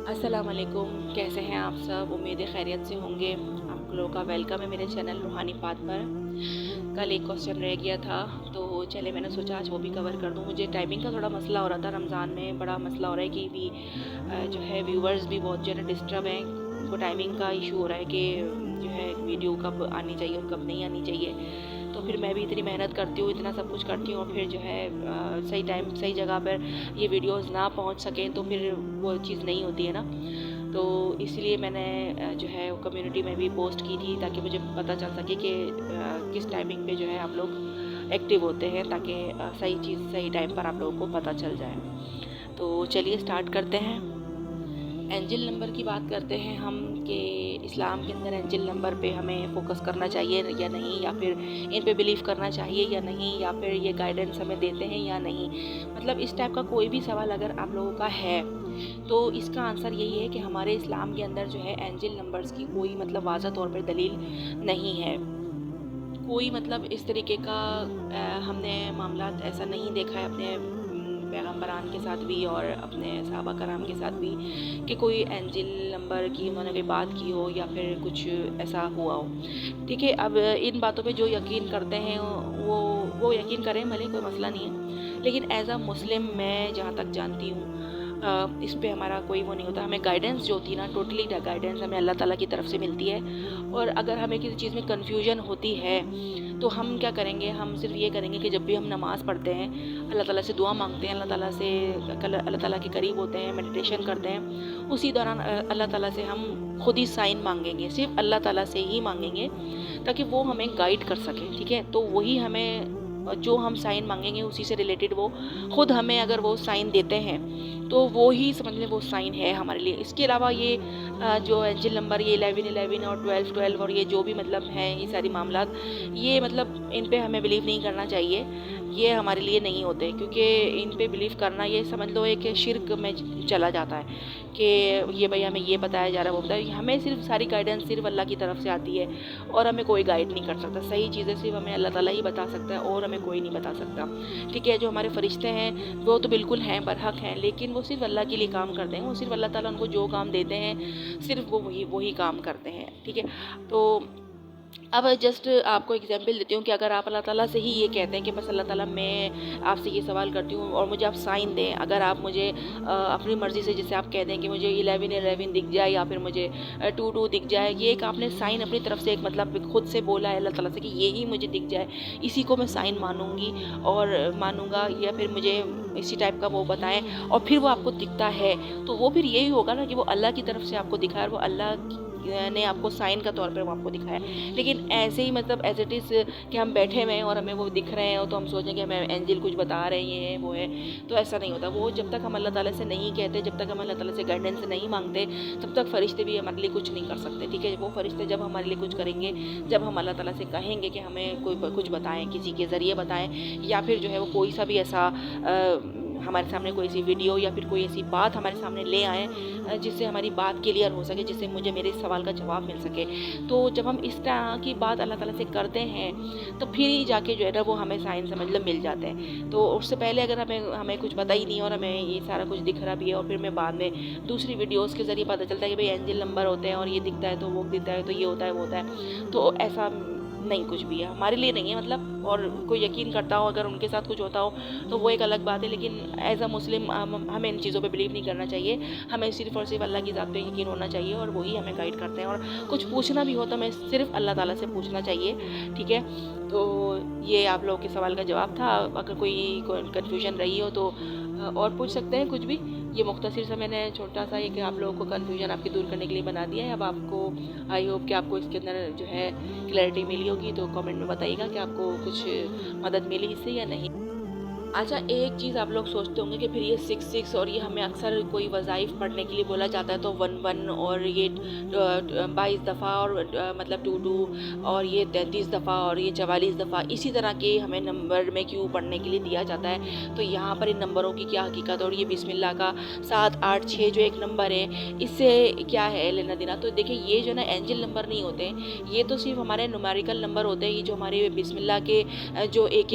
السلام علیکم، کیسے ہیں آپ سب؟ امید ہے خیریت سے ہوں گے۔ آپ لوگوں کا ویلکم ہے میرے چینل روحانی پات پر۔ کل ایک کوسچن رہ گیا تھا تو چلے میں نے سوچا آج وہ بھی کور کر دوں۔ مجھے ٹائمنگ کا تھوڑا مسئلہ ہو رہا تھا، رمضان میں بڑا مسئلہ ہو رہا ہے کہ بھی جو ہے ویورز بھی بہت جو ہے ڈسٹرب ہیں، ان کو ٹائمنگ کا ایشو ہو رہا ہے کہ جو ہے ویڈیو کب آنی چاہیے اور کب نہیں آنی چاہیے۔ تو پھر میں بھی اتنی محنت کرتی ہوں، اتنا سب کچھ کرتی ہوں، اور پھر جو ہے صحیح ٹائم صحیح جگہ پر یہ ویڈیوز نہ پہنچ سکیں تو پھر وہ چیز نہیں ہوتی ہے نا۔ تو اس لیے میں نے جو ہے کمیونٹی میں بھی پوسٹ کی تھی تاکہ مجھے پتہ چل سکے کہ کس ٹائمنگ پہ جو ہے آپ لوگ ایکٹیو ہوتے ہیں، تاکہ صحیح چیز صحیح ٹائم پر آپ لوگوں کو پتہ چل جائے۔ تو چلیے سٹارٹ کرتے ہیں۔ اینجل نمبر کی بات کرتے ہیں ہم کہ اسلام کے اندر اینجل نمبر پہ ہمیں فوکس کرنا چاہیے یا نہیں، یا پھر ان پہ بلیو کرنا چاہیے یا نہیں، یا پھر یہ گائیڈنس ہمیں دیتے ہیں یا نہیں۔ مطلب اس ٹائپ کا کوئی بھی سوال اگر آپ لوگوں کا ہے تو اس کا آنسر یہی ہے کہ ہمارے اسلام کے اندر جو ہے اینجل نمبرز کی کوئی مطلب واضح طور پر دلیل نہیں ہے۔ کوئی مطلب اس طریقے کا ہم نے معاملات ایسا نہیں دیکھا ہے اپنے پیغمبران کے ساتھ بھی اور اپنے صحابہ کرام کے ساتھ بھی کہ کوئی اینجل نمبر کی انہوں نے کوئی بات کی ہو یا پھر کچھ ایسا ہوا ہو۔ ٹھیک ہے، اب ان باتوں پہ جو یقین کرتے ہیں وہ یقین کریں، بھلے کوئی مسئلہ نہیں ہے، لیکن ایز اے مسلم میں جہاں تک جانتی ہوں اس پہ ہمارا کوئی وہ نہیں ہوتا۔ ہمیں گائیڈنس جو ہوتی ہے نا، ٹوٹلی گائیڈنس ہمیں اللہ تعالیٰ کی طرف سے ملتی ہے، اور اگر ہمیں کسی چیز میں کنفیوژن ہوتی ہے تو ہم کیا کریں گے، ہم صرف یہ کریں گے کہ جب بھی ہم نماز پڑھتے ہیں، اللہ تعالیٰ سے دعا مانگتے ہیں، اللہ تعالیٰ کے قریب ہوتے ہیں، میڈیٹیشن کرتے ہیں، اسی دوران اللہ تعالیٰ سے ہم خود ہی سائن مانگیں گے، صرف اللہ تعالیٰ سے ہی مانگیں گے تاکہ وہ ہمیں گائیڈ کر سکے۔ ٹھیک ہے، تو وہی ہمیں جو ہم سائن مانگیں گے اسی سے ریلیٹڈ وہ خود ہمیں اگر وہ سائن دیتے ہیں تو وہی سمجھ لیں وہ سائن ہے ہمارے لیے۔ اس کے علاوہ یہ جو اینجل نمبر یہ 11 اور 12 اور یہ جو بھی مطلب ہیں یہ ساری معاملات، یہ مطلب ان پہ ہمیں بلیو نہیں کرنا چاہیے، یہ ہمارے لیے نہیں ہوتے، کیونکہ ان پہ بلیو کرنا یہ سمجھ لو ایک شرک میں چلا جاتا ہے کہ یہ بھائی ہمیں یہ بتایا جا رہا ہے وہ بتایا، ہمیں صرف ساری گائیڈنس صرف اللہ کی طرف سے آتی ہے اور ہمیں کوئی گائیڈ نہیں کر سکتا۔ صحیح چیزیں صرف ہمیں اللہ تعالیٰ ہی بتا سکتا ہے اور ہمیں کوئی نہیں بتا سکتا۔ ٹھیک ہے، جو ہمارے فرشتے ہیں وہ تو بالکل ہیں، برحق ہیں، لیکن وہ صرف اللہ کے لیے کام کرتے ہیں، وہ صرف اللہ تعالیٰ ان کو جو کام دیتے ہیں صرف وہ وہی کام کرتے ہیں۔ ٹھیک ہے، تو اب جسٹ آپ کو ایگزامپل دیتی ہوں کہ اگر آپ اللہ تعالیٰ سے ہی یہ کہتے ہیں کہ بس اللہ تعالیٰ میں آپ سے یہ سوال کرتی ہوں اور مجھے آپ سائن دیں، اگر آپ مجھے اپنی مرضی سے جیسے آپ کہہ دیں کہ مجھے 11 دکھ جائے یا پھر مجھے 2 دکھ جائے، یہ ایک آپ نے سائن اپنی طرف سے ایک مطلب خود سے بولا ہے اللہ تعالیٰ سے کہ یہی مجھے دکھ جائے، اسی کو میں سائن مانوں گی اور مانوں گا، یا پھر مجھے اسی ٹائپ کا وہ بتائیں اور پھر وہ آپ کو دکھتا ہے، تو وہ پھر یہی ہوگا نا کہ وہ اللہ کی طرف سے آپ کو دکھا ہے، وہ اللہ نے آپ کو سائن کا طور پر وہ آپ کو دکھایا۔ لیکن ایسے ہی مطلب ایز اٹ از کہ ہم بیٹھے ہوئے ہیں اور ہمیں وہ دکھ رہے ہیں تو ہم سوچیں کہ ہمیں اینجل کچھ بتا رہے ہیں، یہ ہے وہ ہے، تو ایسا نہیں ہوتا۔ وہ جب تک ہم اللہ تعالیٰ سے نہیں کہتے، جب تک ہم اللہ تعالیٰ سے گائیڈنس نہیں مانگتے، تب تک فرشتے بھی ہمارے لیے کچھ نہیں کر سکتے۔ ٹھیک ہے، وہ فرشتے جب ہمارے لیے کچھ کریں گے، جب ہم اللہ تعالیٰ سے کہیں گے کہ ہمیں کوئی کچھ بتائیں، کسی کے ذریعے بتائیں، یا پھر جو ہے وہ کوئی سا بھی ایسا ہمارے سامنے کوئی ایسی ویڈیو یا پھر کوئی ایسی بات ہمارے سامنے لے آئیں جس سے ہماری بات کلیئر ہو سکے، جس سے مجھے میرے سوال کا جواب مل سکے، تو جب ہم اس طرح کی بات اللہ تعالیٰ سے کرتے ہیں تو پھر ہی جا کے جو ہے نا وہ ہمیں سائن سے مطلب مل جاتے ہیں۔ تو اس سے پہلے اگر ہمیں کچھ پتہ ہی نہیں اور ہمیں یہ سارا کچھ دکھ رہا بھی ہے اور پھر میں بعد میں دوسری ویڈیوز کے ذریعے پتہ چلتا ہے کہ بھئی اینجل نمبر ہوتے ہیں اور یہ دکھتا ہے تو وہ دکھتا ہے تو یہ ہوتا ہے وہ ہوتا ہے، تو ایسا نہیں کچھ بھی ہے، ہمارے لیے نہیں ہے مطلب، اور کوئی یقین کرتا ہو اگر ان کے ساتھ کچھ ہوتا ہو تو وہ ایک الگ بات ہے، لیکن ایز اے مسلم ہمیں ان چیزوں پہ بلیو نہیں کرنا چاہیے، ہمیں صرف اور صرف اللہ کی ذات پہ یقین ہونا چاہیے اور وہی ہمیں گائیڈ کرتے ہیں، اور کچھ پوچھنا بھی ہو تو ہمیں صرف اللہ تعالیٰ سے پوچھنا چاہیے۔ ٹھیک ہے، تو یہ آپ لوگوں کے سوال کا جواب تھا۔ اگر کوئی کنفیوژن رہی ہو تو اور پوچھ سکتے ہیں کچھ بھی، یہ مختصر سا میں نے چھوٹا سا یہ کہ آپ لوگوں کو کنفیوژن آپ کی دور کرنے کے لیے بنا دیا ہے۔ اب آپ کو آئی ہوپ کہ آپ کو اس کے اندر جو ہے کلیئرٹی ملی ہوگی، تو کامنٹ میں بتائیے گا کہ آپ کو کچھ مدد ملی اس سے یا نہیں۔ اچھا، ایک چیز آپ لوگ سوچتے ہوں گے کہ پھر یہ 6 اور یہ ہمیں اکثر کوئی وظائف پڑھنے کے لیے بولا جاتا ہے تو 1 اور یہ 22 دفعہ اور مطلب 2 اور یہ 33 دفعہ اور یہ 44 دفعہ اسی طرح کے ہمیں نمبر میں کیوں پڑھنے کے لیے دیا جاتا ہے، تو یہاں پر ان نمبروں کی کیا حقیقت، اور یہ بسم اللہ کا 7 8 6 جو ایک نمبر ہے اس سے کیا ہے لینا دینا؟ تو دیکھیں یہ جو نا اینجل نمبر نہیں ہوتے ہیں، یہ تو صرف ہمارے نومیریکل نمبر ہوتے ہیں، یہ جو ہمارے بسم اللہ کے جو ایک